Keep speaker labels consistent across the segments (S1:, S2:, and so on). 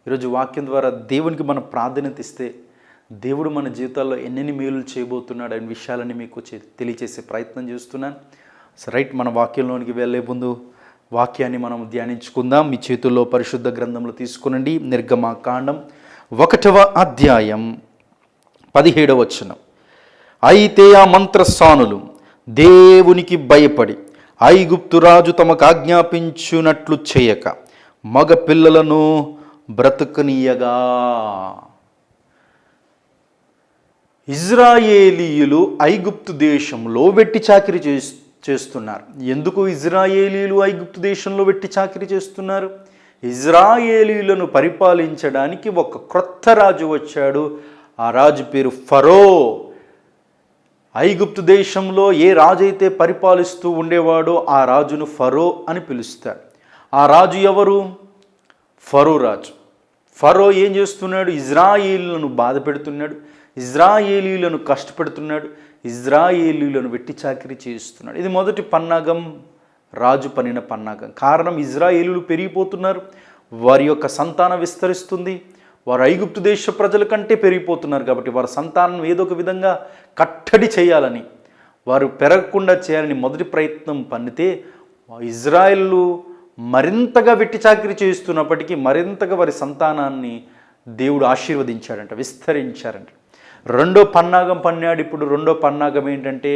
S1: ఈరోజు వాక్యం ద్వారా దేవునికి మనం ప్రాధాన్యత ఇస్తే దేవుడు మన జీవితాల్లో ఎన్నెన్ని మేలులు చేయబోతున్నాడు అనే విషయాలని మీకు తెలియచేసే ప్రయత్నం చేస్తున్నాను. రైట్, మన వాక్యంలోనికి వెళ్ళే ముందు వాక్యాన్ని మనం ధ్యానించుకుందాం. మీ చేతుల్లో పరిశుద్ధ గ్రంథంలో తీసుకునండి. నిర్గమకాండం 1వ అధ్యాయం 17వ వచనం. అయితే ఆ మంత్రసానులు దేవునికి భయపడి ఐగుప్తు రాజు తమకు ఆజ్ఞాపించునట్లు చేయక మగ పిల్లలను బ్రతకనీయగా. ఇజ్రాయేలీయులు ఐగుప్తు దేశంలో వెట్టి చాకిరీ చేస్తున్నారు. ఎందుకు ఇజ్రాయేలీయులు ఐగుప్తు దేశంలో వెట్టి చాకిరీ చేస్తున్నారు? ఇజ్రాయేలీయులను పరిపాలించడానికి ఒక క్రొత్త రాజు వచ్చాడు. ఆ రాజు పేరు ఫరో. ఐగుప్తు దేశంలో ఏ రాజు అయితే పరిపాలిస్తూ ఉండేవాడో ఆ రాజును ఫరో అని పిలుస్తారు. ఆ రాజు ఎవరు? ఫరో రాజు. ఫరో ఏం చేస్తున్నాడు? ఇజ్రాయేలీయులను బాధ పెడుతున్నాడు, ఇజ్రాయేలీయులను కష్టపెడుతున్నాడు, ఇజ్రాయేలీయులను వెట్టి చాకిరీ చేస్తున్నాడు. ఇది మొదటి పన్నాగం, రాజు పనిన పన్నాగం. కారణం, ఇజ్రాయేలీయులు పెరిగిపోతున్నారు, వారి యొక్క సంతానం విస్తరిస్తుంది, వారు ఐగుప్తు దేశ ప్రజల కంటే పెరిగిపోతున్నారు. కాబట్టి వారి సంతానం ఏదో ఒక విధంగా కట్టడి చేయాలని, వారు పెరగకుండా చేయాలని మొదటి ప్రయత్నం పన్నితే ఇజ్రాయేలు మరింతగా వెట్టి చాకిరీ చేస్తున్నప్పటికీ మరింతగా వారి సంతానాన్ని దేవుడు ఆశీర్వదించాడంట, విస్తరించారంట. రెండో పన్నాగం పన్నాడు. ఇప్పుడు రెండో పన్నాగం ఏంటంటే,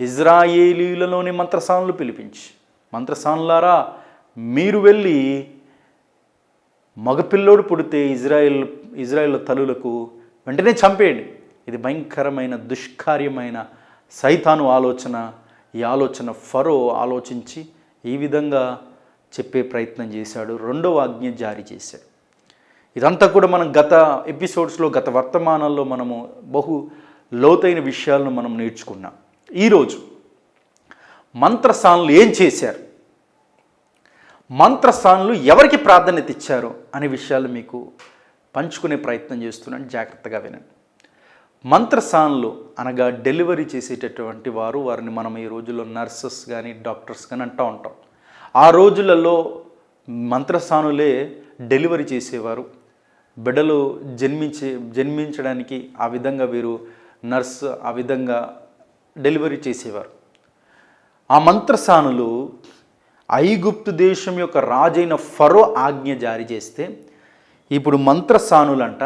S1: ఇజ్రాయేలీయులలోని మంత్రసానులు పిలిపించి, మంత్రసానులారా మీరు వెళ్ళి మగపిల్లోడు పుడితే ఇజ్రాయేల్ తల్లులకు వెంటనే చంపేయండి. ఇది భయంకరమైన దుష్కార్యమైన సైతాను ఆలోచన. ఈ ఆలోచన ఫరో ఆలోచించి ఈ విధంగా చెప్పే ప్రయత్నం చేశాడు. రెండవ ఆజ్ఞ జారీ చేశాడు. ఇదంతా కూడా మనం గత ఎపిసోడ్స్లో, గత వర్తమానాల్లో మనము బహు లోతైన విషయాలను మనం నేర్చుకున్నాం. ఈరోజు మంత్రసానులు ఏం చేశారు, మంత్రసానులు ఎవరికి ప్రాధాన్యత ఇచ్చారు అనే విషయాలు మీకు పంచుకునే ప్రయత్నం చేస్తున్నాను. జాగ్రత్తగా వినండి. మంత్రసానులు అనగా డెలివరీ చేసేటటువంటి వారిని మనం ఈ రోజుల్లో నర్సెస్ కానీ డాక్టర్స్ కానీ అంటూ ఉంటాం. ఆ రోజులలో మంత్రసానులే డెలివరీ చేసేవారు. బిడ్డలు జన్మించడానికి ఆ విధంగా వీరు నర్స్ ఆ విధంగా డెలివరీ చేసేవారు. ఆ మంత్రసానులు ఐగుప్తు దేశం యొక్క రాజైన ఫరో ఆజ్ఞ జారీ చేస్తే, ఇప్పుడు మంత్రసానులంట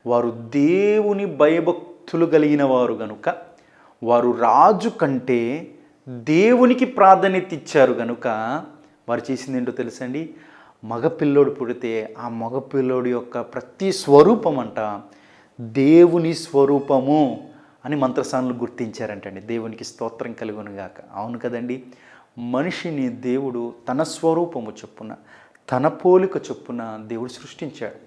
S1: వారు దేవుని భయభక్తులు కలిగిన వారు గనుక, వారు రాజు కంటే దేవునికి ప్రాధాన్యత ఇచ్చారు గనుక వారు చేసింది ఏంటో తెలుసండి? మగపిల్లోడు పుడితే ఆ మగపిల్లోడి యొక్క ప్రతి స్వరూపం అంట దేవుని స్వరూపము అని మంత్రసానులు గుర్తించారంటండి. దేవునికి స్తోత్రం కలుగునుగాక. అవును కదండి, మనిషిని దేవుడు తన స్వరూపము చొప్పున, తన పోలిక చొప్పున దేవుడు సృష్టించాడు.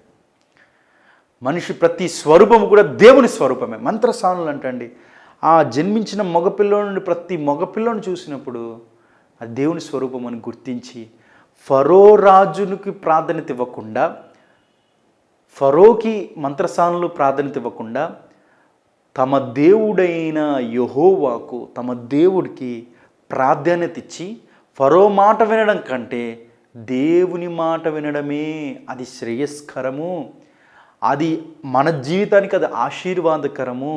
S1: మనిషి ప్రతి స్వరూపము కూడా దేవుని స్వరూపమే. మంత్రసానులు అంటండి ఆ జన్మించిన మగపిల్లోడి నుండి ప్రతి మగపిల్లోని చూసినప్పుడు అది దేవుని స్వరూపం అని గుర్తించి ఫరో రాజునికి ప్రాధాన్యత ఇవ్వకుండా, ఫరోకి మంత్రసానులు ప్రాధాన్యత ఇవ్వకుండా తమ దేవుడైన యెహోవాకు, తమ దేవుడికి ప్రాధాన్యత ఇచ్చి ఫరో మాట వినడం కంటే దేవుని మాట వినడమే అది శ్రేయస్కరము, అది మన జీవితానికి అది ఆశీర్వాదకరము.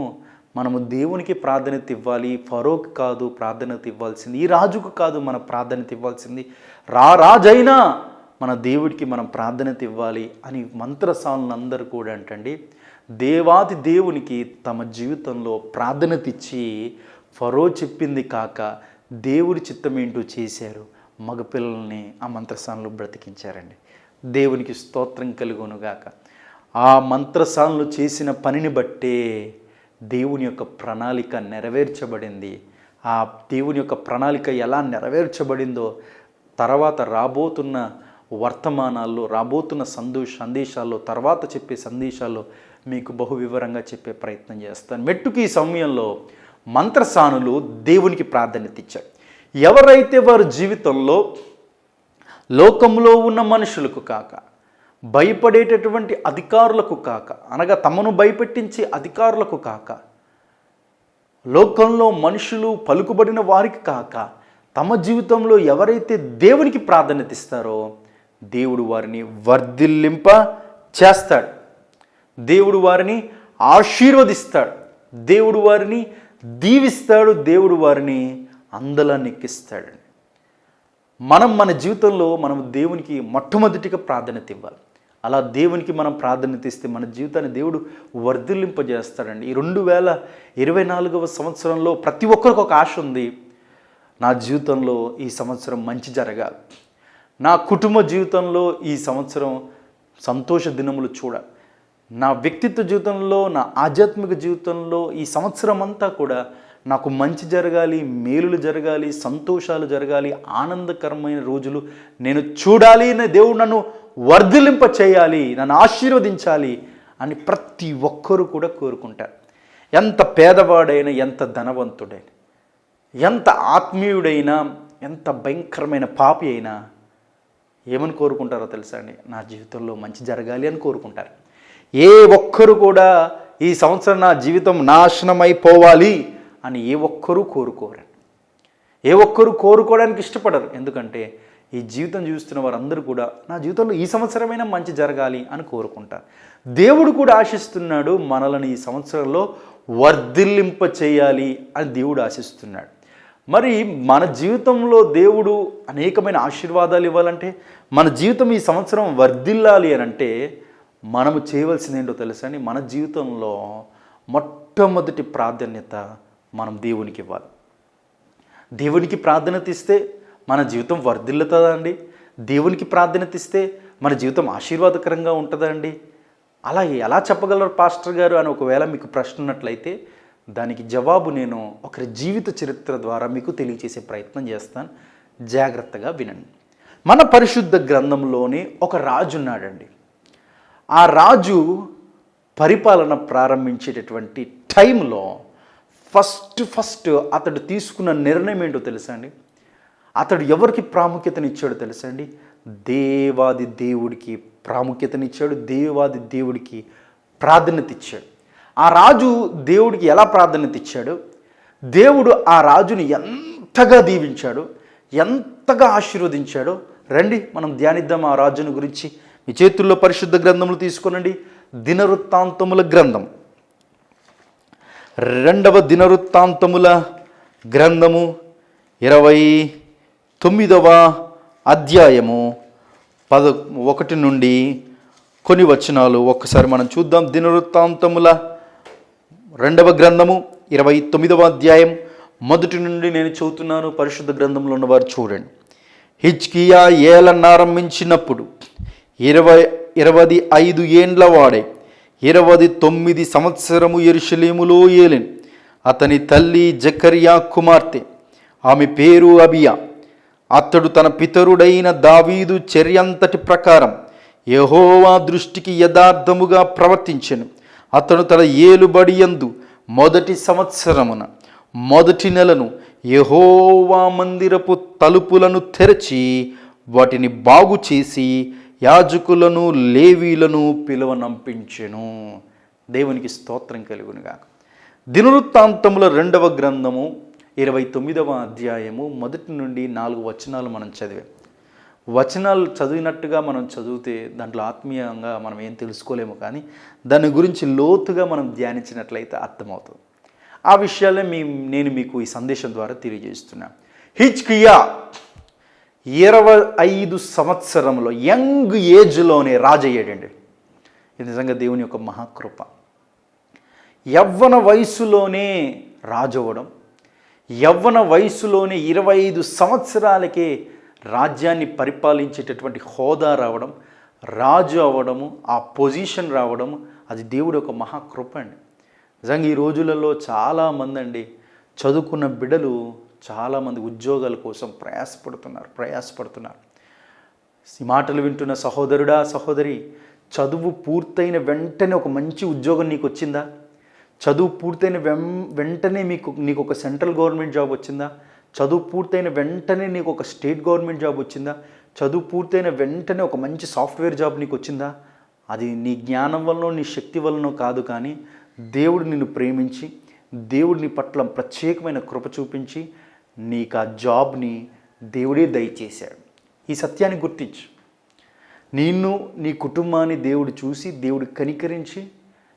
S1: మనము దేవునికి ప్రాధాన్యత ఇవ్వాలి, ఫరోకి కాదు ప్రాధాన్యత ఇవ్వాల్సింది, ఈ రాజుకు కాదు మన ప్రాధాన్యత ఇవ్వాల్సింది, రాజైనా మన దేవుడికి మనం ప్రాధాన్యత ఇవ్వాలి అని మంత్రసానులందరూ కూడా అంటండి దేవాది దేవునికి తమ జీవితంలో ప్రాధాన్యత ఇచ్చి ఫరో చెప్పింది కాక దేవుడి చిత్తం ఏంటో చేశారు. మగపిల్లల్ని ఆ మంత్రసానులు బ్రతికించారండి. దేవునికి స్తోత్రం కలుగునుగాక. ఆ మంత్రసానులు చేసిన పనిని బట్టే దేవుని యొక్క ప్రణాళిక నెరవేర్చబడింది. ఆ దేవుని యొక్క ప్రణాళిక ఎలా నెరవేర్చబడిందో తర్వాత రాబోతున్న వర్తమానాల్లో, రాబోతున్న సందేశాల్లో, తర్వాత చెప్పే సందేశాల్లో మీకు బహు వివరంగా చెప్పే ప్రయత్నం చేస్తాను. మెట్టుకు ఈ సమయంలో మంత్రసానులు దేవునికి ప్రాధాన్యత ఇచ్చారు. ఎవరైతే వారి జీవితంలో లోకంలో ఉన్న మనుషులకు కాక, భయపడేటటువంటి అధికారులకు కాక, అనగా తమను భయపెట్టించే అధికారులకు కాక, లోకంలో మనుషులు పలుకుబడిన వారికి కాక, తమ జీవితంలో ఎవరైతే దేవునికి ప్రాధాన్యత ఇస్తారో దేవుడు వారిని వర్ధిల్లింప చేస్తాడు. దేవుడు వారిని ఆశీర్వదిస్తాడు. దేవుడు వారిని దీవిస్తాడు. దేవుడు వారిని అందలాన్ని ఎక్కిస్తాడు. మన జీవితంలో మనం దేవునికి మొట్టమొదటిగా ప్రాధాన్యత ఇవ్వాలి. అలా దేవునికి మనం ప్రాధాన్యత ఇస్తే మన జీవితాన్ని దేవుడు వర్ధిల్లింపజేస్తాడండి. ఈ 2024వ సంవత్సరంలో ప్రతి ఒక్కరికి ఒక ఆశ ఉంది. నా జీవితంలో ఈ సంవత్సరం మంచి జరగాలి, నా కుటుంబ జీవితంలో ఈ సంవత్సరం సంతోష దినములు చూడాలి, నా వ్యక్తిత్వ జీవితంలో, నా ఆధ్యాత్మిక జీవితంలో ఈ సంవత్సరం అంతా కూడా నాకు మంచి జరగాలి, మేలులు జరగాలి, సంతోషాలు జరగాలి, ఆనందకరమైన రోజులు నేను చూడాలి, దేవుడు నన్ను వర్ధిల్లింప చేయాలి, నన్ను ఆశీర్వదించాలి అని ప్రతి ఒక్కరూ కూడా కోరుకుంటారు. ఎంత పేదవాడైనా, ఎంత ధనవంతుడైనా, ఎంత ఆత్మీయుడైనా, ఎంత భయంకరమైన పాపి అయినా ఏమని కోరుకుంటారో తెలుసా అండి? నా జీవితంలో మంచి జరగాలి అని కోరుకుంటారు. ఏ ఒక్కరు కూడా ఈ సంవత్సరం నా జీవితం నాశనమైపోవాలి అని ఏ ఒక్కరూ కోరుకోరు. ఏ ఒక్కరూ కోరుకోవడానికి ఇష్టపడరు. ఎందుకంటే ఈ జీవితం చూస్తున్న వారందరూ కూడా నా జీవితంలో ఈ సంవత్సరమైనా మంచి జరగాలి అని కోరుకుంటారు. దేవుడు కూడా ఆశిస్తున్నాడు, మనల్ని ఈ సంవత్సరంలో వర్ధిల్లింప చేయాలి అని దేవుడు ఆశిస్తున్నాడు. మరి మన జీవితంలో దేవుడు అనేకమైన ఆశీర్వాదాలు ఇవ్వాలంటే, మన జీవితం ఈ సంవత్సరం వర్ధిల్లాలి అని అంటే మనము చేయవలసింది ఏంటో తెలుసా అండి? మన జీవితంలో మొట్టమొదటి ప్రాధాన్యత మనం దేవునికి ఇవ్వాలి. దేవునికి ప్రాధాన్యత ఇస్తే మన జీవితం వర్ధిల్లుతుందా అండి? దేవునికి ప్రాధాన్యత ఇస్తే మన జీవితం ఆశీర్వాదకరంగా ఉంటుందా అండి? అలా ఎలా చెప్పగలరు పాస్టర్ గారు అని ఒకవేళ మీకు ప్రశ్న ఉన్నట్లయితే దానికి జవాబు నేను ఒకరి జీవిత చరిత్ర ద్వారా మీకు తెలియచేసే ప్రయత్నం చేస్తాను. జాగ్రత్తగా వినండి. మన పరిశుద్ధ గ్రంథంలోనే ఒక రాజు ఉన్నాడండి. ఆ రాజు పరిపాలన ప్రారంభించేటటువంటి టైంలో ఫస్ట్ అతడు తీసుకున్న నిర్ణయం ఏంటో తెలుసా అండి? అతడు ఎవరికి ప్రాముఖ్యతనిచ్చాడో తెలుసా అండి? దేవాది దేవుడికి ప్రాముఖ్యతనిచ్చాడు. దేవాది దేవుడికి ప్రాధాన్యత ఇచ్చాడు. ఆ రాజు దేవుడికి ఎలా ప్రాధాన్యత ఇచ్చాడు? దేవుడు ఆ రాజుని ఎంతగా దీవించాడు, ఎంతగా ఆశీర్వదించాడో రండి మనం ధ్యానిద్దాం ఆ రాజుని గురించి. మీ చేతుల్లో పరిశుద్ధ గ్రంథములు తీసుకొనండి. దినవృత్తాంతముల గ్రంథం, 2వ దినవృత్తాంతముల గ్రంథము 29వ అధ్యాయము 1 నుండి కొన్ని వచనాలు ఒక్కసారి మనం చూద్దాం. దినవృత్తాంతముల 2వ గ్రంథము 29వ అధ్యాయం 1 నుండి నేను చదువుతున్నాను. పరిశుద్ధ గ్రంథంలో ఉన్నవారు చూడండి. హిజ్కియా ఏలనారంభించినప్పుడు 25 ఏండ్ల వాడే 29 సంవత్సరము యెరూషలేములో ఏలెను. అతని తల్లి జకర్యా కుమార్తె, ఆమె పేరు అబియా. అతడు తన పితరుడైన దావీదు చర్యంతటి ప్రకారం యెహోవా దృష్టికి యథార్థముగా ప్రవర్తించెను. అతడు తన ఏలుబడియందు మొదటి సంవత్సరమున మొదటి నెలను యెహోవా మందిరపు తలుపులను తెరచి వాటిని బాగు చేసి యాజకులను లేవీలను పిలువనంపించెను. దేవునికి స్తోత్రం కలుగునుగాక. దినవృత్తాంతముల 2వ గ్రంథము 29వ అధ్యాయము 1 నుండి 4 వచనాలు మనం చదివాం. వచనాలు చదివినట్టుగా మనం చదివితే దాంట్లో ఆత్మీయంగా మనం ఏం తెలుసుకోలేము, కానీ దాని గురించి లోతుగా మనం ధ్యానించినట్లయితే అర్థమవుతుంది. ఆ విషయాలే నేను మీకు ఈ సందేశం ద్వారా తెలియజేస్తున్నాను. హిజ్కియా 25 సంవత్సరంలో యంగ్ ఏజ్లోనే రాజు అయ్యాడండి. ఇది నిజంగా దేవుని యొక్క మహాకృప. యవ్వన వయసులోనే రాజు అవ్వడం, యవ్వన వయసులోనే 25 సంవత్సరాలకే రాజ్యాన్ని పరిపాలించేటటువంటి హోదా రావడం, రాజు అవ్వడము, ఆ పొజిషన్ రావడము, అది దేవుడు ఒక మహాకృప అండి. నిజంగా ఈ రోజులలో చాలామంది అండి చదువుకున్న బిడ్డలు చాలామంది ఉద్యోగాల కోసం ప్రయాసపడుతున్నారు. ఈ మాటలు వింటున్న సహోదరుడా, సహోదరి, చదువు పూర్తయిన వెంటనే ఒక మంచి ఉద్యోగం నీకు వచ్చిందా? చదువు పూర్తయిన వెంటనే నీకు ఒక సెంట్రల్ గవర్నమెంట్ జాబ్ వచ్చిందా? చదువు పూర్తయిన వెంటనే నీకు ఒక స్టేట్ గవర్నమెంట్ జాబ్ వచ్చిందా? చదువు పూర్తయిన వెంటనే ఒక మంచి సాఫ్ట్వేర్ జాబ్ నీకు వచ్చిందా? అది నీ జ్ఞానం వలనో నీ శక్తి వలనో కాదు, కానీ దేవుడు నిన్ను ప్రేమించి, దేవుడు నీ పట్ల ప్రత్యేకమైన కృప చూపించి నీకు ఆ జాబ్ని దేవుడే దయచేశాడు. ఈ సత్యాన్ని గుర్తించు. నిన్ను నీ కుటుంబాన్ని దేవుడు చూసి దేవుడు కనికరించి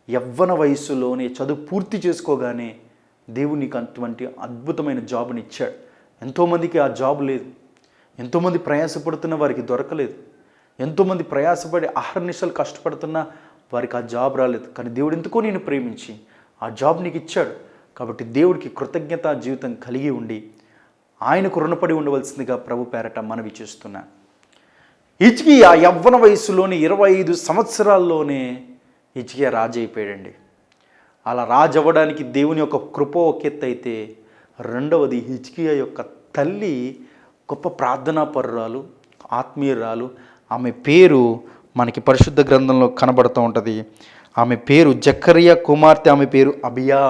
S1: యవ్వన వయస్సులోనే చదువు పూర్తి చేసుకోగానే దేవుడు నీకు అటువంటి అద్భుతమైన జాబ్ని ఇచ్చాడు. ఎంతోమందికి ఆ జాబ్ లేదు, ఎంతోమంది ప్రయాసపడుతున్న వారికి దొరకలేదు, ఎంతోమంది ప్రయాసపడి అహర్నిశలు కష్టపడుతున్నా వారికి ఆ జాబ్ రాలేదు. కానీ దేవుడు ఎందుకో నేను ప్రేమించి ఆ జాబ్ నీకు ఇచ్చాడు. కాబట్టి దేవుడికి కృతజ్ఞతా జీవితం కలిగి ఉండి ఆయనకు రుణపడి ఉండవలసిందిగా ప్రభు పేరట మనవి చేస్తున్నా. హిజ్కియా యవ్వన వయసులోని 25 సంవత్సరాల్లోనే హిజ్కియా రాజు అయిపోయాడండి. అలా రాజు అవ్వడానికి దేవుని యొక్క కృప ఒక ఎత్తు అయితే, రెండవది హిజ్కియా యొక్క తల్లి గొప్ప ప్రార్థనాపరురాలు, ఆత్మీయురాలు. ఆమె పేరు మనకి పరిశుద్ధ గ్రంథంలో కనబడుతూ ఉంటుంది. ఆమె పేరు జకర్యా కుమార్తె, ఆమె పేరు అబియా.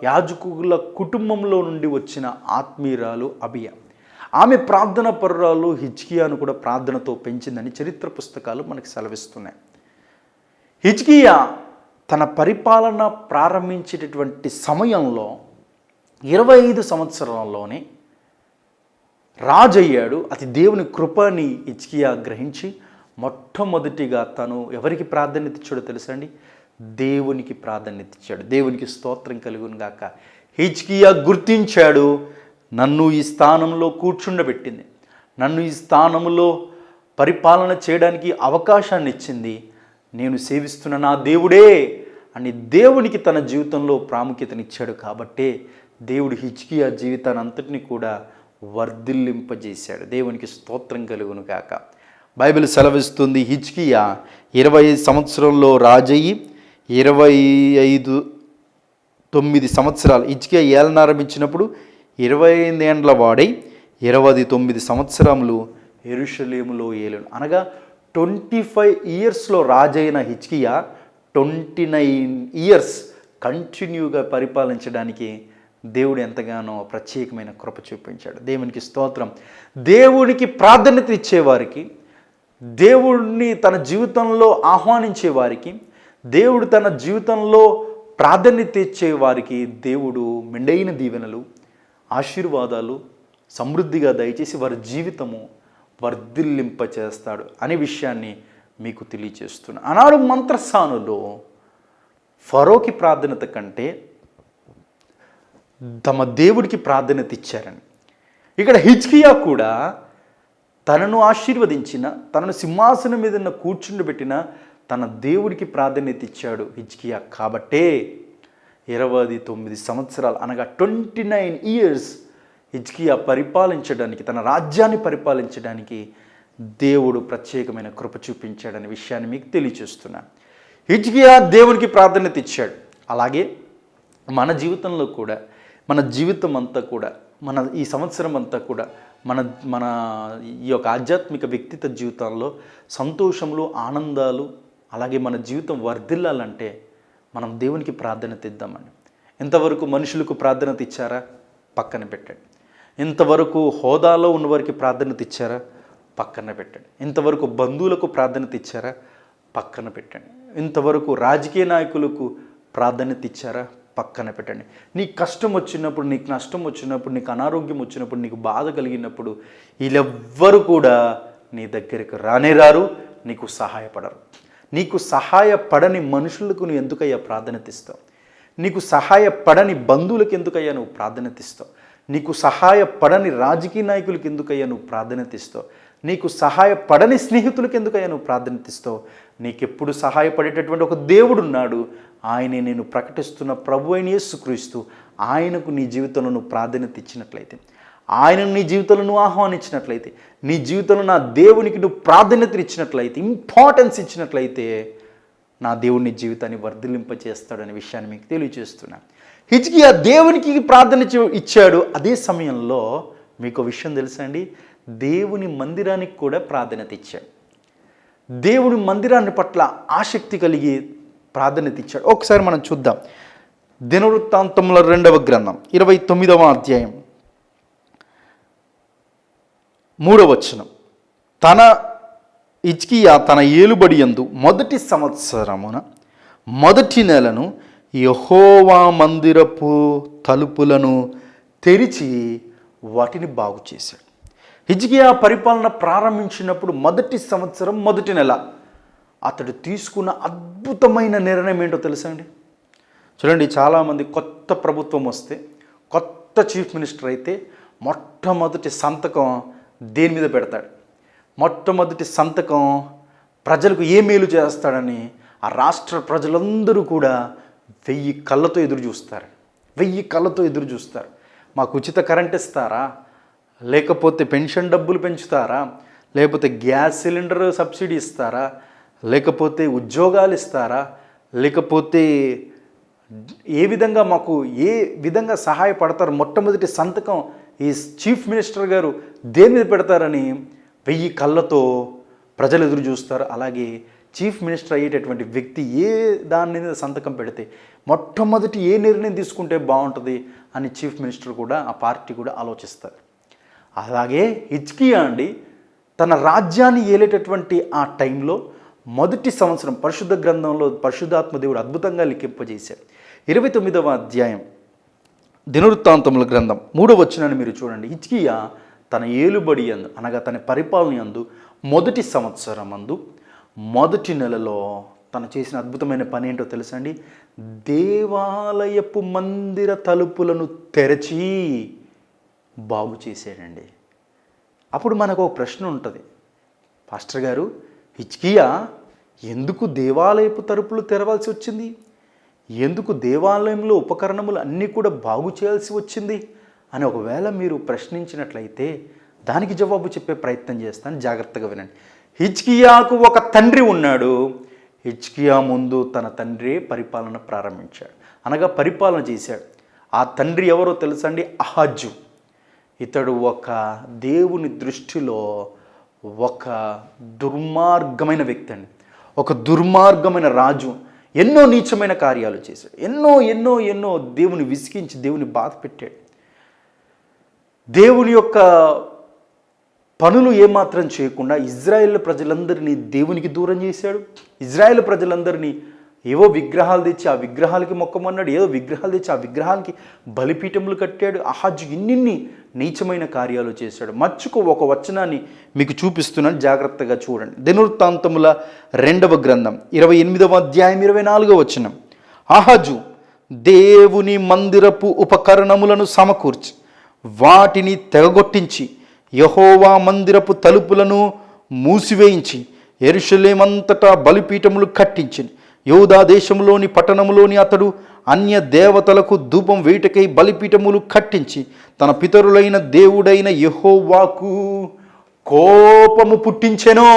S1: యాజకుల కుటుంబంలో నుండి వచ్చిన ఆత్మీయురాలు అబియా. ఆమె ప్రార్థన పరురాలు హిజ్కియాను కూడా ప్రార్థనతో పెంచిందని చరిత్ర పుస్తకాలు మనకి సెలవిస్తున్నాయి. హిజ్కియా తన పరిపాలన ప్రారంభించేటటువంటి సమయంలో 25 సంవత్సరాల్లోనే రాజు అయ్యాడు. అది దేవుని కృపని హిజ్కియా గ్రహించి మొట్టమొదటిగా తను ఎవరికి ప్రాధాన్యత ఇచ్చాడో తెలుసండి? దేవునికి ప్రాధాన్యత ఇచ్చాడు. దేవునికి స్తోత్రం కలుగును గాక. హిజ్కియా గుర్తించాడు, నన్ను ఈ స్థానంలో కూర్చుండబెట్టింది, నన్ను ఈ స్థానంలో పరిపాలన చేయడానికి అవకాశాన్ని ఇచ్చింది, నేను సేవిస్తున్న నా దేవుడే అని దేవునికి తన జీవితంలో ప్రాముఖ్యతనిచ్చాడు. కాబట్టే దేవుడు హిజ్కియా జీవితాన్ని అంతటిని కూడా వర్ధిల్లింపజేశాడు. దేవునికి స్తోత్రం కలుగును గాక. బైబిల్ సెలవిస్తుంది, హిజ్కియా 25 సంవత్సరంలో రాజయ్యి 9 సంవత్సరాలు హిజ్కియా ఏలన ఆరంభించినప్పుడు 25 ఏండ్ల వాడై 29 సంవత్సరములు యెరూషలేములో ఏలును. అనగా 25 ఇయర్స్లో రాజైన హిజ్కియా 29 ఇయర్స్ కంటిన్యూగా పరిపాలించడానికి దేవుడు ఎంతగానో ప్రత్యేకమైన కృప చూపించాడు. దేవునికి స్తోత్రం. దేవునికి ప్రాధాన్యత ఇచ్చేవారికి, దేవుడిని తన జీవితంలో ఆహ్వానించేవారికి, దేవుడు తన జీవితంలో ప్రాధాన్యత ఇచ్చేవారికి దేవుడు మెండైన దీవెనలు, ఆశీర్వాదాలు సమృద్ధిగా దయచేసి వారి జీవితము వర్ధిల్లింపచేస్తాడు అనే విషయాన్ని మీకు తెలియచేస్తున్నా. ఆనాడు మంత్రస్థానులో ఫరోకి ప్రాధాన్యత కంటే తమ దేవుడికి ప్రాధాన్యత ఇచ్చారని, ఇక్కడ హిజ్కియా కూడా తనను ఆశీర్వదించిన, తనను సింహాసనం మీద కూర్చుండబెట్టిన తన దేవుడికి ప్రాధాన్యత ఇచ్చాడు హిజ్కియా. కాబట్టే 29 సంవత్సరాలు అనగా 29 ఇయర్స్ హిజ్కియా పరిపాలించడానికి, తన రాజ్యాన్ని పరిపాలించడానికి దేవుడు ప్రత్యేకమైన కృప చూపించాడనే విషయాన్ని మీకు తెలియచేస్తున్నాను. హిజ్కియా దేవునికి ప్రాధాన్యత ఇచ్చాడు. అలాగే మన జీవితంలో కూడా, మన జీవితం అంతా కూడా, మన ఈ సంవత్సరం అంతా కూడా, మన ఈ యొక్క ఆధ్యాత్మిక వ్యక్తిత్వ జీవితంలో సంతోషములు, ఆనందాలు, అలాగే మన జీవితం వర్ధిల్లాలంటే మనం దేవునికి ప్రాధాన్యత ఇద్దామండి. ఇంతవరకు మనుషులకు ప్రాధాన్యత ఇచ్చారా? పక్కన పెట్టండి. ఇంతవరకు హోదాలో ఉన్నవారికి ప్రాధాన్యత ఇచ్చారా? పక్కన పెట్టండి. ఇంతవరకు బంధువులకు ప్రాధాన్యత ఇచ్చారా? పక్కన పెట్టండి. ఇంతవరకు రాజకీయ నాయకులకు ప్రాధాన్యత ఇచ్చారా? పక్కన పెట్టండి. నీకు కష్టం వచ్చినప్పుడు, నీకు నష్టం వచ్చినప్పుడు, నీకు అనారోగ్యం వచ్చినప్పుడు, నీకు బాధ కలిగినప్పుడు వీళ్ళెవ్వరు కూడా నీ దగ్గరికి రానే రారు, నీకు సహాయపడరు. నీకు సహాయపడని మనుషులకు నువ్వు ఎందుకయ్యా ప్రాధాన్యత ఇస్తావు? నీకు సహాయపడని బంధువులకు ఎందుకయ్యా నువ్వు ప్రాధాన్యత ఇస్తావు? నీకు సహాయపడని రాజకీయ నాయకులకు ఎందుకయ్యా నువ్వు ప్రాధాన్యత ఇస్తావు? నీకు సహాయపడని స్నేహితులకు ఎందుకయ్యా నువ్వు ప్రాధాన్యత ఇస్తావు? నీకెప్పుడు సహాయపడేటటువంటి ఒక దేవుడు ఉన్నాడు. ఆయనే నేను ప్రకటిస్తున్న ప్రభు అయిన యేసుక్రీస్తు. ఆయనకు నీ జీవితంలో నువ్వు ప్రాధాన్యత ఇచ్చినట్లయితే, ఆయనను నీ జీవితంలో నువ్వు ఆహ్వానించినట్లయితే, నీ జీవితంలో నా దేవునికి నువ్వు ప్రాధాన్యత ఇచ్చినట్లయితే, ఇంపార్టెన్స్ ఇచ్చినట్లయితే, నా దేవుని జీవితాన్ని వర్ధిల్లింపచేస్తాడనే విషయాన్ని మీకు తెలియజేస్తున్నాను. హిజ్కియా దేవునికి ప్రాధాన్యత ఇచ్చాడు. అదే సమయంలో మీకు విషయం తెలుసా అండి? దేవుని మందిరానికి కూడా ప్రాధాన్యత ఇచ్చాడు. దేవుని మందిరాన్ని పట్ల ఆసక్తి కలిగి ప్రాధాన్యత ఇచ్చాడు. ఒకసారి మనం చూద్దాం. దినవృత్తాంతముల 2వ గ్రంథం 29వ అధ్యాయం 3వ వచనం. హిజ్కియా తన ఏలుబడి యందు మొదటి సంవత్సరమున మొదటి నెలను యెహోవా మందిరపు తలుపులను తెరిచి వాటిని బాగు చేశాడు. హిజ్కియా పరిపాలన ప్రారంభించినప్పుడు మొదటి సంవత్సరం మొదటి నెల అతడు తీసుకున్న అద్భుతమైన నిర్ణయం ఏంటో తెలుసా అండి? చూడండి, చాలామంది కొత్త ప్రభుత్వం వస్తే, కొత్త చీఫ్ మినిస్టర్ అయితే మొట్టమొదటి సంతకం దేని మీద పెడతాడు? మొట్టమొదటి సంతకం ప్రజలకు ఏ మేలు చేస్తాడని ఆ రాష్ట్ర ప్రజలందరూ కూడా 1000 కళ్ళతో ఎదురు చూస్తారు. 1000 కళ్ళతో ఎదురు చూస్తారు. మాకు ఉచిత కరెంట్ ఇస్తారా, లేకపోతే పెన్షన్ డబ్బులు పెంచుతారా, లేకపోతే గ్యాస్ సిలిండర్ సబ్సిడీ ఇస్తారా, లేకపోతే ఉద్యోగాలు ఇస్తారా, లేకపోతే ఏ విధంగా మాకు ఏ విధంగా సహాయపడతారు? మొట్టమొదటి సంతకం ఈ చీఫ్ మినిస్టర్ గారు దేని మీద పెడతారని 1000 కళ్ళతో ప్రజలు ఎదురు చూస్తారు. అలాగే చీఫ్ మినిస్టర్ అయ్యేటటువంటి వ్యక్తి ఏ దాని మీద సంతకం పెడితే, మొట్టమొదటి ఏ నిర్ణయం తీసుకుంటే బాగుంటుంది అని చీఫ్ మినిస్టర్ కూడా, ఆ పార్టీ కూడా ఆలోచిస్తారు. అలాగే హిజ్కియా అండి తన రాజ్యాన్ని ఏలేటటువంటి ఆ టైంలో మొదటి సంవత్సరం పరిశుద్ధ గ్రంథంలో పరిశుద్ధాత్మ దేవుడు అద్భుతంగా లిఖింపజేశాడు. 29వ అధ్యాయం దినవృత్తాంతముల గ్రంథం 3వ వచనాన్ని మీరు చూడండి. హిజ్కియా తన ఏలుబడి యందు, అనగా తన పరిపాలన యందు మొదటి సంవత్సరం అందు మొదటి నెలలో తను చేసిన అద్భుతమైన పని ఏంటో తెలుసా అండి? దేవాలయపు మందిర తలుపులను తెరచి బాగు చేశాడండి. అప్పుడు మనకు ఒక ప్రశ్న ఉంటుంది, పాస్టర్ గారు, హిజ్కియా ఎందుకు దేవాలయపు తలుపులు తెరవాల్సి వచ్చింది? ఎందుకు దేవాలయంలో ఉపకరణములు అన్నీ కూడా బాగు చేయాల్సి వచ్చింది అని ఒకవేళ మీరు ప్రశ్నించినట్లయితే దానికి జవాబు చెప్పే ప్రయత్నం చేస్తాను. జాగ్రత్తగా వినండి. హిజ్కియాకు ఒక తండ్రి ఉన్నాడు. హిజ్కియా ముందు తన తండ్రి పరిపాలన ప్రారంభించాడు, అనగా పరిపాలన చేశాడు. ఆ తండ్రి ఎవరో తెలుసా అండి? అహాజు. ఇతడు ఒక దేవుని దృష్టిలో ఒక దుర్మార్గమైన వ్యక్తి అండి, ఒక దుర్మార్గమైన రాజు. ఎన్నో నీచమైన కార్యాలు చేశాడు, ఎన్నో ఎన్నో ఎన్నో దేవుని విసిగించి దేవుని బాధ పెట్టాడు. దేవుని యొక్క పనులు ఏమాత్రం చేయకుండా ఇజ్రాయేల్ ప్రజలందరినీ దేవునికి దూరం చేశాడు. ఇజ్రాయేల్ ప్రజలందరినీ ఏవో విగ్రహాలు తెచ్చి ఆ విగ్రహాలకి మొక్కమన్నాడు, ఏదో విగ్రహాలు తెచ్చి ఆ విగ్రహాలకి బలిపీఠములు కట్టాడు. అహాజు ఇన్నిన్ని నీచమైన కార్యాలు చేశాడు. మచ్చుకు ఒక వచనాన్ని మీకు చూపిస్తున్నాను, జాగ్రత్తగా చూడండి. దినవృత్తాంతముల 2వ గ్రంథం 28వ అధ్యాయం 24వ వచనం. అహాజు దేవుని మందిరపు ఉపకరణములను సమకూర్చి వాటిని తెగగొట్టించి యెహోవా మందిరపు తలుపులను మూసివేయించి యెరూషలేమంతటా బలిపీఠములు కట్టించి యూదా దేశంలోని పట్టణములోని అతడు అన్య దేవతలకు ధూపం వేయుటకై బలిపీఠములు కట్టించి తన పితరులైన దేవుడైన యెహోవాకు కోపము పుట్టించెను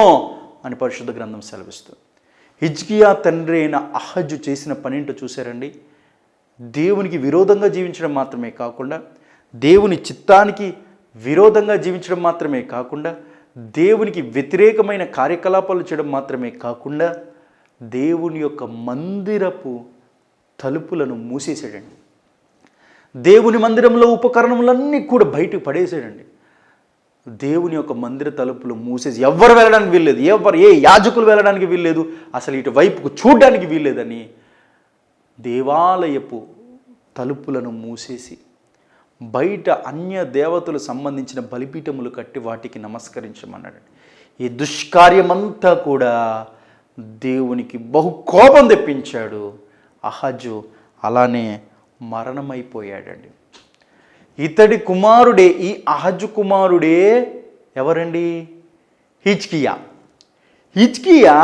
S1: అని పరిశుద్ధ గ్రంథం సెలవిస్తుంది. హిజ్కియా తండ్రి అయిన అహాజు చేసిన పనేంటో చూశారండి? దేవునికి విరోధంగా జీవించడం మాత్రమే కాకుండా, దేవుని చిత్తానికి విరోధంగా జీవించడం మాత్రమే కాకుండా, దేవునికి వ్యతిరేకమైన కార్యకలాపాలు చేయడం మాత్రమే కాకుండా, దేవుని యొక్క మందిరపు తలుపులను మూసేసాడండి. దేవుని మందిరంలో ఉపకరణములన్నీ కూడా బయటకు పడేసాడండి. దేవుని యొక్క మందిర తలుపులు మూసేసి ఎవరు వెళ్ళడానికి వీల్లేదు, ఏ యాజకులు వెళ్ళడానికి వీల్లేదు, అసలు ఇటు వైపుకు చూడడానికి వీల్లేదని దేవాలయపు తలుపులను మూసేసి బయట అన్య దేవతలు సంబంధించిన బలిపీఠములు కట్టి వాటికి నమస్కరించమన్నాడు. ఈ దుష్కార్యమంతా కూడా దేవునికి బహు కోపం తెప్పించాడు. అహాజు అలానే మరణమైపోయాడండి. ఇతడి కుమారుడే, ఈ అహాజు కుమారుడే ఎవరండి? హిజ్కియా. హిజ్కియా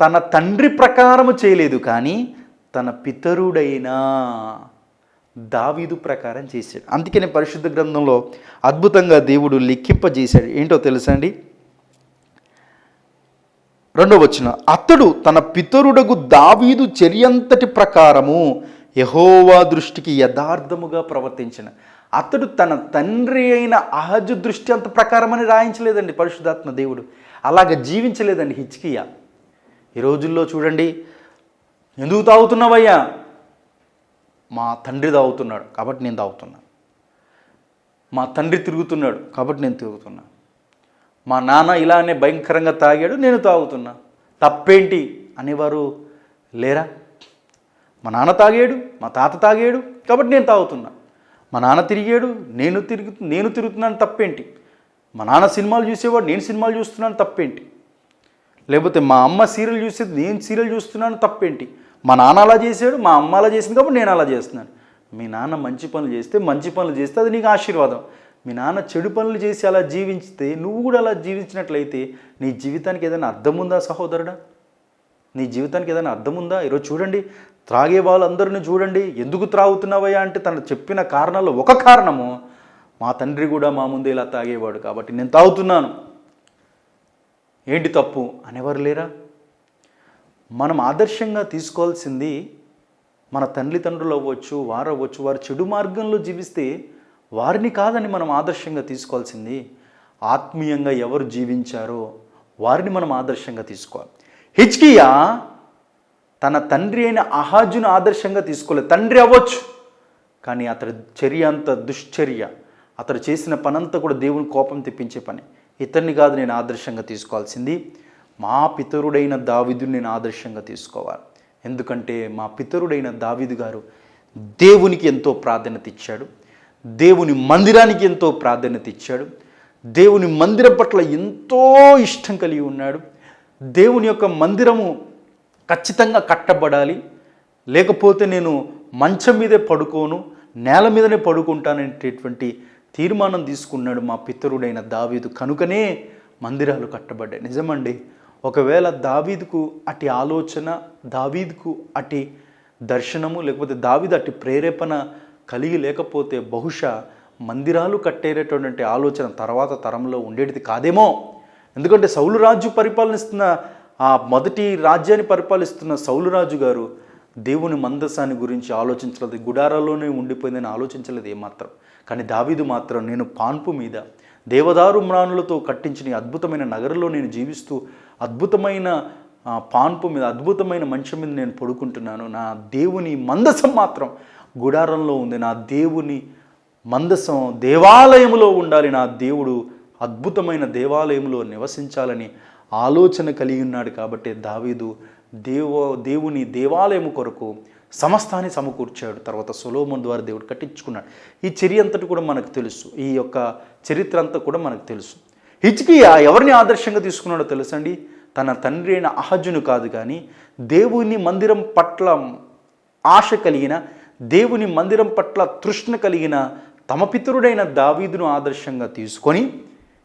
S1: తన తండ్రి ప్రకారము చేయలేదు, కానీ తన పితరుడైన దావీదు ప్రకారం చేశాడు. అందుకనే పరిశుద్ధ గ్రంథంలో అద్భుతంగా దేవుడు లిఖింపజేశాడు. ఏంటో తెలుసా అండి? 2వ వచనం. అతడు తన పితరుడగు దావీదు చర్యంతటి ప్రకారము యెహోవా దృష్టికి యథార్థముగా ప్రవర్తించిన. అతడు తన తండ్రి అయిన అహాజు దృష్టి అంత ప్రకారం అని రాయించలేదండి పరిశుద్ధాత్మ దేవుడు. అలాగ జీవించలేదండి హిజ్కియా. ఈ రోజుల్లో చూడండి, ఎందుకు తాగుతున్నావయ్యా? మా తండ్రి తాగుతున్నాడు కాబట్టి నేను తాగుతున్నా. మా తండ్రి తిరుగుతున్నాడు కాబట్టి నేను తిరుగుతున్నా. మా నాన్న ఇలానే భయంకరంగా తాగాడు, నేను తాగుతున్నా. తప్పేంటి అనేవారు లేరా? మా నాన్న తాగాడు, మా తాత తాగాడు కాబట్టి నేను తాగుతున్నా. మా నాన్న తిరిగాడు, నేను తిరుగుతున్నాను, తప్పేంటి? మా నాన్న సినిమాలు చూసేవాడు, నేను సినిమాలు చూస్తున్నాను, తప్పేంటి? లేకపోతే మా అమ్మ సీరియల్ చూసేది, నేను సీరియల్ చూస్తున్నాను, తప్పేంటి? మా నాన్న అలా చేశాడు, మా అమ్మ అలా చేసింది కాబట్టి నేను అలా చేస్తున్నాను. మీ నాన్న మంచి పనులు చేస్తే అది నీకు ఆశీర్వాదం. మీ నాన్న చెడు పనులు చేసి అలా జీవించితే నువ్వు కూడా అలా జీవించినట్లయితే నీ జీవితానికి ఏదైనా అర్థం ఉందా సహోదరుడా? నీ జీవితానికి ఏదైనా అర్థం ఉందా? ఈరోజు చూడండి, త్రాగే వాళ్ళందరినీ చూడండి, ఎందుకు త్రాగుతున్నావయ్యా అంటే తను చెప్పిన కారణాల్లో ఒక కారణము, మా తండ్రి కూడా మా ముందే ఇలా తాగేవాడు కాబట్టి నేను తాగుతున్నాను, ఏంటి తప్పు అనేవారు లేరా? మనం ఆదర్శంగా తీసుకోవాల్సింది మన తల్లిదండ్రులు అవ్వచ్చు, వారు చెడు మార్గంలో జీవిస్తే వారిని కాదని మనం ఆదర్శంగా తీసుకోవాల్సింది, ఆత్మీయంగా ఎవరు జీవించారో వారిని మనం ఆదర్శంగా తీసుకోవాలి. హిజ్కియా తన తండ్రి అయిన అహాజును ఆదర్శంగా తీసుకోలేదు. తండ్రి అవ్వచ్చు, కానీ అతడి చర్య అంత దుశ్చర్య, అతడు చేసిన పనంతా కూడా దేవుని కోపం తెప్పించే పని. ఇతన్ని కాదు నేను ఆదర్శంగా తీసుకోవాల్సింది, మా పితరుడైన దావీదుని నేను ఆదర్శంగా తీసుకోవాలి. ఎందుకంటే మా పితరుడైన దావీదు గారు దేవునికి ఎంతో ప్రాధాన్యత ఇచ్చాడు, దేవుని మందిరానికి ఎంతో ప్రాధాన్యత ఇచ్చాడు, దేవుని మందిరం పట్ల ఎంతో ఇష్టం కలిగి ఉన్నాడు. దేవుని యొక్క మందిరము ఖచ్చితంగా కట్టబడాలి, లేకపోతే నేను మంచం మీదే పడుకోను, నేల మీదనే పడుకుంటాననేటటువంటి తీర్మానం తీసుకున్నాడు మా పితరుడైన దావీదు. కనుకనే మందిరాలు కట్టబడ్డాయి. నిజమండి, ఒకవేళ దావీదుకు అటి ఆలోచన, దావీదుకు అటి దర్శనము, లేకపోతే దావీదు అటి ప్రేరేపణ కలిగి లేకపోతే బహుశా మందిరాలు కట్టేటటువంటి ఆలోచన తర్వాత తరంలో ఉండేది కాదేమో. ఎందుకంటే సౌలు రాజు పరిపాలనిస్తున్న, ఆ మొదటి రాజ్యాన్ని పరిపాలిస్తున్న సౌలు రాజు గారు దేవుని మందసాన్ని గురించి ఆలోచించలేదు, గుడారాల్లోనే ఉండిపోయిందని ఆలోచించలేదు ఏమాత్రం. కానీ దావీదు మాత్రం, నేను పాన్పు మీద దేవదారు మ్రాణులతో కట్టించిన అద్భుతమైన నగరంలో నేను జీవిస్తూ అద్భుతమైన పాన్పు మీద, అద్భుతమైన మంచం మీద నేను పడుకుంటున్నాను, నా దేవుని మందసం మాత్రం గుడారంలో ఉంది, నా దేవుని మందసం దేవాలయంలో ఉండాలి, నా దేవుడు అద్భుతమైన దేవాలయంలో నివసించాలని ఆలోచన కలిగి ఉన్నాడు. కాబట్టి దావీదు దేవుని దేవాలయం కొరకు సమస్తాన్ని సమకూర్చాడు. తర్వాత సొలొమోను ద్వారా దేవుడు కట్టించుకున్నాడు. ఈ చర్య అంతటి కూడా మనకు తెలుసు, ఈ యొక్క చరిత్ర అంతా కూడా మనకు తెలుసు. హిజ్కియా ఎవరిని ఆదర్శంగా తీసుకున్నాడో తెలుసండి? తన తండ్రి అయిన అహజును కాదు, కానీ దేవుని మందిరం పట్ల ఆశ కలిగిన, దేవుని మందిరం పట్ల తృష్ణ కలిగిన తమ పితరుడైన దావీదును ఆదర్శంగా తీసుకొని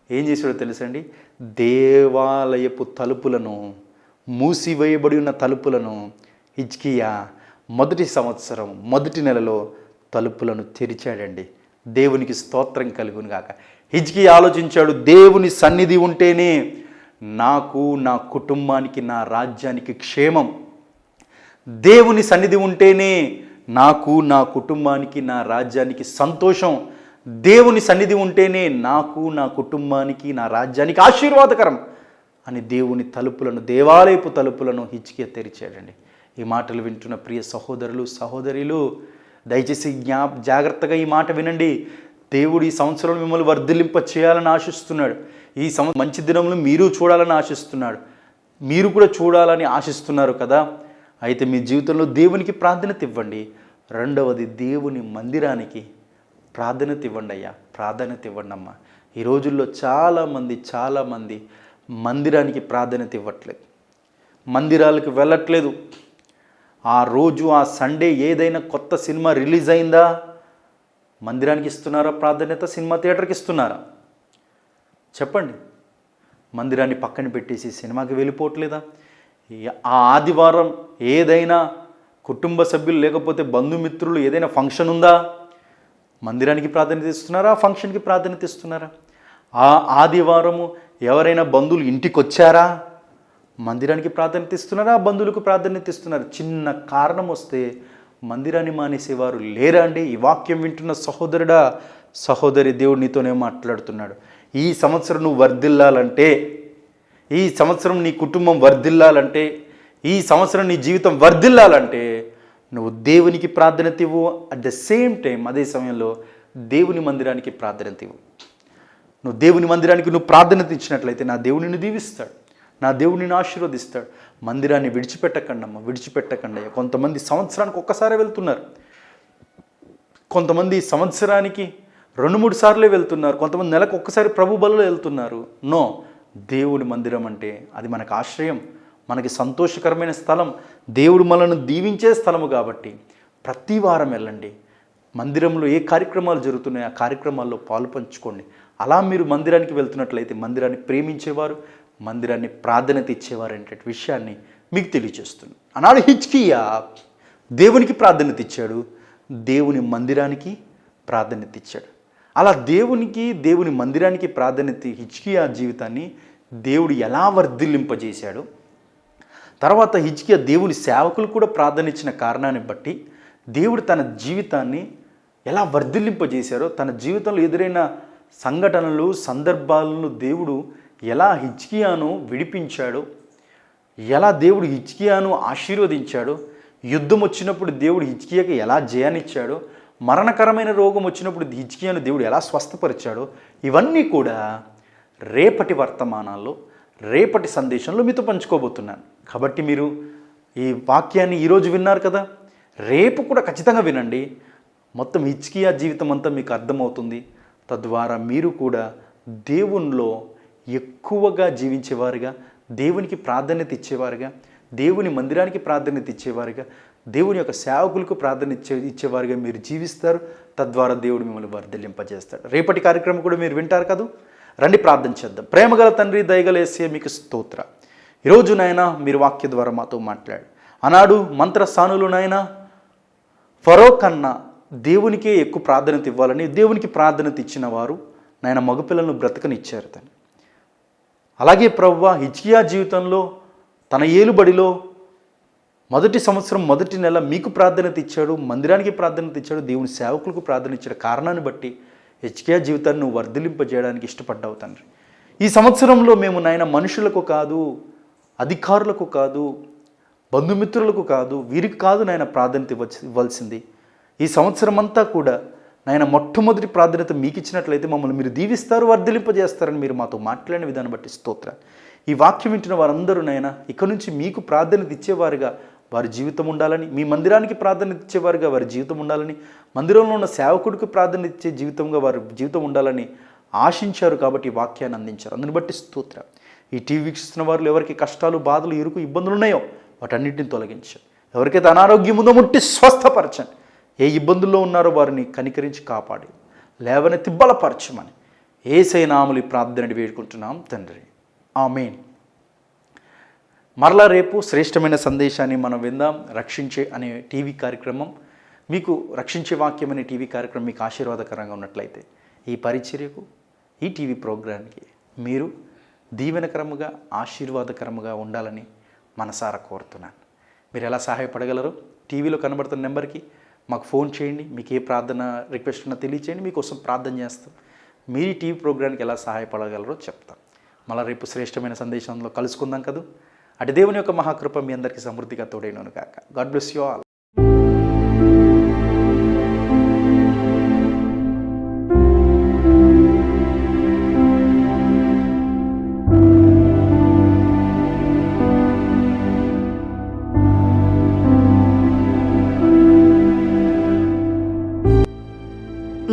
S1: ఏం చేశాడో తెలుసండి? దేవాలయపు తలుపులను, మూసివేయబడి ఉన్న తలుపులను హిజ్కియా మొదటి సంవత్సరం మొదటి నెలలో తలుపులను తెరిచాడండి. దేవునికి స్తోత్రం కలుగును గాక. హిజ్కియా ఆలోచించాడు, దేవుని సన్నిధి ఉంటేనే నాకు, నా కుటుంబానికి, నా రాజ్యానికి క్షేమం. దేవుని సన్నిధి ఉంటేనే నాకు, నా కుటుంబానికి, నా రాజ్యానికి సంతోషం. దేవుని సన్నిధి ఉంటేనే నాకు, నా కుటుంబానికి, నా రాజ్యానికి ఆశీర్వాదకరం అని దేవుని తలుపులను, దేవాలయపు తలుపులను హిజ్కియా తెరిచాడండి. ఈ మాటలు వింటున్న ప్రియ సహోదరులు, సహోదరులు, దయచేసి జాగ్రత్తగా ఈ మాట వినండి. దేవుడు ఈ సంవత్సరంలో మిమ్మల్ని వర్ధిల్లింప చేయాలని ఆశిస్తున్నాడు. ఈ మంచి దినములు మీరు చూడాలని ఆశిస్తున్నాడు. మీరు కూడా చూడాలని ఆశిస్తున్నారు కదా. అయితే మీ జీవితంలో దేవునికి ప్రాధాన్యత ఇవ్వండి. రెండవది, దేవుని మందిరానికి ప్రాధాన్యత ఇవ్వండి అయ్యా, ప్రాధాన్యత ఇవ్వండి అమ్మా. ఈ రోజుల్లో చాలామంది మందిరానికి ప్రాధాన్యత ఇవ్వట్లేదు, మందిరాలకు వెళ్ళట్లేదు. ఆ రోజు, ఆ సండే ఏదైనా కొత్త సినిమా రిలీజ్ అయిందా, మందిరానికి ఇస్తున్నారా ప్రాధాన్యత, సినిమా థియేటర్కి ఇస్తున్నారా? చెప్పండి. మందిరాన్ని పక్కన పెట్టేసి సినిమాకి వెళ్ళిపోవట్లేదా? ఆ ఆదివారం ఏదైనా కుటుంబ సభ్యులు లేకపోతే బంధుమిత్రులు ఏదైనా ఫంక్షన్ ఉందా, మందిరానికి ప్రాధాన్యత ఇస్తున్నారా, ఫంక్షన్కి ప్రాధాన్యత ఇస్తున్నారా? ఆ ఆదివారము ఎవరైనా బంధువులు ఇంటికి వచ్చారా, మందిరానికి ప్రాధాన్యత ఇస్తున్నారా, బంధువులకు ప్రాధాన్యత ఇస్తున్నారు? చిన్న కారణం వస్తే మందిరాన్ని మానేసేవారు లేరా అండి? ఈ వాక్యం వింటున్న సహోదరుడా, సహోదరి, దేవుడు నీతోనే మాట్లాడుతున్నాడు. ఈ సంవత్సరం నువ్వు వర్ధిల్లాలంటే, ఈ సంవత్సరం నీ కుటుంబం వర్ధిల్లాలంటే, ఈ సంవత్సరం నీ జీవితం వర్ధిల్లాలంటే నువ్వు దేవునికి ప్రాధాన్యత ఇవ్వు. అట్ ద సేమ్ టైం, అదే సమయంలో దేవుని మందిరానికి ప్రాధాన్యత ఇవ్వు. నువ్వు దేవుని మందిరానికి నువ్వు ప్రాధాన్యత ఇచ్చినట్లయితే నా దేవుడు నిన్ను దీవిస్తాడు, నా దేవుడు నిన్ను ఆశీర్వదిస్తాడు. మందిరాన్ని విడిచిపెట్టకండమ్మ, విడిచిపెట్టకండి. కొంతమంది సంవత్సరానికి ఒక్కసారి వెళ్తున్నారు, కొంతమంది సంవత్సరానికి 2-3 సార్లే వెళ్తున్నారు, కొంతమంది నెలకు ఒక్కసారి ప్రభు బలలో వెళ్తున్నారు. నో, దేవుడి మందిరం అంటే అది మనకు ఆశ్రయం, మనకి సంతోషకరమైన స్థలం, దేవుడు మనల్ని దీవించే స్థలము. కాబట్టి ప్రతి వారం వెళ్ళండి. మందిరంలో ఏ కార్యక్రమాలు జరుగుతున్నాయో ఆ కార్యక్రమాల్లో పాలు పంచుకోండి. అలా మీరు మందిరానికి వెళ్తున్నట్లయితే మందిరాన్ని ప్రేమించేవారు, మందిరాన్ని ప్రాధాన్యత ఇచ్చేవారు అనే విషయాన్ని మీకు తెలియజేస్తుంది. ఆనాడు హిజ్కియా దేవునికి ప్రాధాన్యత ఇచ్చాడు, దేవుని మందిరానికి ప్రాధాన్యత ఇచ్చాడు. అలా దేవుని మందిరానికి ప్రాధాన్యత హిజ్కియా జీవితాన్ని దేవుడు ఎలా వర్ధిల్లింపజేశాడు, తర్వాత హిజ్కియా దేవుని సేవకులు కూడా ప్రార్థన ఇచ్చిన కారణాన్ని బట్టి దేవుడు తన జీవితాన్ని ఎలా వర్ధిల్లింపజేశారో, తన జీవితంలో ఎదురైన సంఘటనలు సందర్భాలను దేవుడు ఎలా హిజ్కియాను విడిపించాడో, ఎలా దేవుడు హిజ్కియాను ఆశీర్వదించాడో, యుద్ధం వచ్చినప్పుడు దేవుడు హిజ్కియాకి ఎలా జయాన్నిచ్చాడో, మరణకరమైన రోగం వచ్చినప్పుడు హిజ్కియాను దేవుడు ఎలా స్వస్థపరిచాడో, ఇవన్నీ కూడా రేపటి వర్తమానాల్లో రేపటి సందేశంలో మీతో పంచుకోబోతున్నాను. కాబట్టి మీరు ఈ వాక్యాన్ని ఈరోజు విన్నారు కదా, రేపు కూడా ఖచ్చితంగా వినండి. మొత్తం హిజ్కియా జీవితం అంతా మీకు అర్థమవుతుంది. తద్వారా మీరు కూడా దేవునిలో ఎక్కువగా జీవించేవారుగా, దేవునికి ప్రాధాన్యత ఇచ్చేవారుగా, దేవుని మందిరానికి ప్రాధాన్యత ఇచ్చేవారుగా, దేవుని యొక్క సేవకులకు ప్రాధాన్యత ఇచ్చేవారుగా మీరు జీవిస్తారు. తద్వారా దేవుడు మిమ్మల్ని వర్ధిల్లింపజేస్తాడు. రేపటి కార్యక్రమం కూడా మీరు వింటారు కదా. రండి ప్రార్థన చేద్దాం. ప్రేమగల తండ్రి, దయగల యేసయ్య, మీకు స్తోత్ర. ఈరోజు నాయనా మీరు వాక్య ద్వారా మాతో మాట్లాడు. ఆనాడు మంత్రస్థానులు నాయనా ఫరో కన్నా దేవునికే ఎక్కువ ప్రాధాన్యత ఇవ్వాలని దేవునికి ప్రాధాన్యత ఇచ్చిన వారు నాయన మగపిల్లలను బ్రతకనిచ్చారు తండ్రి. అలాగే ప్రభువా హిజ్కియా జీవితంలో తన ఏలుబడిలో మొదటి సంవత్సరం మొదటి నెల మీకు ప్రాధాన్యత ఇచ్చాడు, మందిరానికి ప్రాధాన్యత ఇచ్చాడు, దేవుని సేవకులకు ప్రాధాన్యత ఇచ్చాడు. కారణాన్ని బట్టి హిజ్కియా జీవితాన్ని నువ్వు వర్ధిలింపజేయడానికి ఇష్టపడ్డావు తండ్రి. ఈ సంవత్సరంలో మేము నాయన మనుషులకు కాదు, అధికారులకు కాదు, బంధుమిత్రులకు కాదు, వీరికి కాదు నాయన ప్రాధాన్యత ఇవ్వాల్సింది. ఈ సంవత్సరం అంతా కూడా నాయన మొట్టమొదటి ప్రాధాన్యత మీకు ఇచ్చినట్లయితే మమ్మల్ని మీరు దీవిస్తారు, వర్ధిలింపజేస్తారని మీరు మాతో మాట్లాడిన విధానం బట్టి స్తోత్ర. ఈ వాక్యం వింటున్న వారందరూ నాయన ఇక నుంచి మీకు ప్రాధాన్యత ఇచ్చేవారుగా వారి జీవితం ఉండాలని, మీ మందిరానికి ప్రాధాన్యత ఇచ్చేవారుగా వారి జీవితం ఉండాలని, మందిరంలో ఉన్న సేవకుడికి ప్రాధాన్యత ఇచ్చే జీవితంగా వారి జీవితం ఉండాలని ఆశించారు. కాబట్టి ఈ వాక్యాన్ని అందించారు. అందుని బట్టి స్తోత్ర. ఈ టీవీ వీక్షిస్తున్న వారు ఎవరికి కష్టాలు, బాధలు, ఇరుకు, ఇబ్బందులు ఉన్నాయో వాటన్నింటిని తొలగించారు. ఎవరికైతే అనారోగ్యం ఉందో ముట్టి స్వస్థపరచండి. ఏ ఇబ్బందుల్లో ఉన్నారో వారిని కనికరించి కాపాడి లేవనెత్తి బలపరచమని యేసయ్య నామములో ఈ ప్రార్థన వేడుకుంటున్నాం తండ్రి. ఆమేన్. మరలా రేపు శ్రేష్టమైన సందేశాన్ని మనం విందాం. రక్షించే అనే టీవీ కార్యక్రమం మీకు, రక్షించే వాక్యం అనే టీవీ కార్యక్రమం మీకు ఆశీర్వాదకరంగా ఉన్నట్లయితే ఈ పరిచర్యకు, ఈ టీవీ ప్రోగ్రాంకి మీరు దీవెనకరముగా, ఆశీర్వాదకరముగా ఉండాలని మనసారా కోరుతున్నాను. మీరు ఎలా సహాయపడగలరు? టీవీలో కనబడుతున్న నెంబర్కి మాకు ఫోన్ చేయండి. మీకు ఏ ప్రార్థన రిక్వెస్ట్ ఉన్నా తెలియచేయండి, మీకోసం ప్రార్థన చేస్తాం. మీరు ఈ టీవీ ప్రోగ్రాంకి ఎలా సహాయపడగలరో చెప్తాం. మళ్ళీ రేపు శ్రేష్టమైన సందేశంలో కలుసుకుందాం కదా. అటు దేవుని యొక్క మహాకృప మీ అందరికీ సమృద్ధిగా తోడైనను కాక. God bless you all.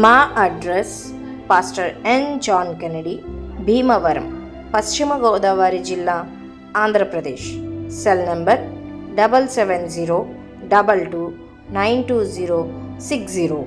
S2: మా address pastor N John Kennedy, Bhimavaram, Paschima Godavari జిల్లా, ఆంధ్రప్రదేశ్. Cell number 7702292060.